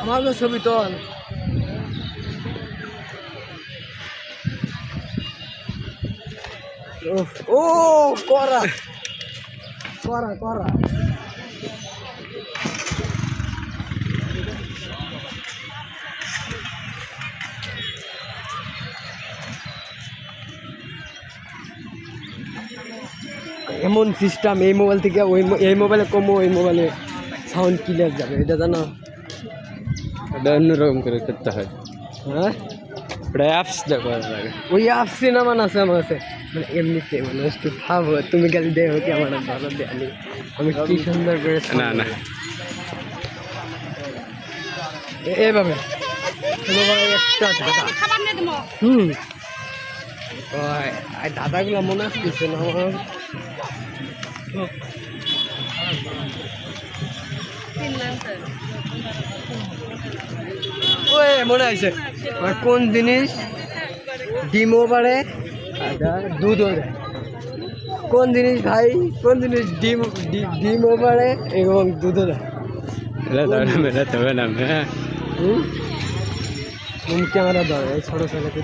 আমারও ছবি তোল। ও করা করা করা এমন সিস্টেম এই মোবাইল থেকে এই মোবাইলে কমো, ওই মোবাইলে সাউন্ড ক্লিয়ার যাবে, এটা জানো? এটা অন্যরকম করে করতে হয়। হ্যাঁ, ওটা অ্যাপস দেখো লাগে। ওই অ্যাপ সিনেমা আছে আমার কাছে, মানে এমনিতে মানে একটু ভাবো, তুমি খালি দেখো কি আমার ভালো দেয়নি, আমি কি সুন্দর করে না না এইভাবে একটা দাদা দাদাগুলো মনে আসতেছে না আমার। ওই মনে আছে কোন জিনিস ডিমও বাড়ে দুধও দেয়? কোন জিনিস ভাই, কোন জিনিস ডিমও বাড়ে এবং দুধও দেয়? তবে না ক্যামেরা ধরে ছোটো ছেলেকে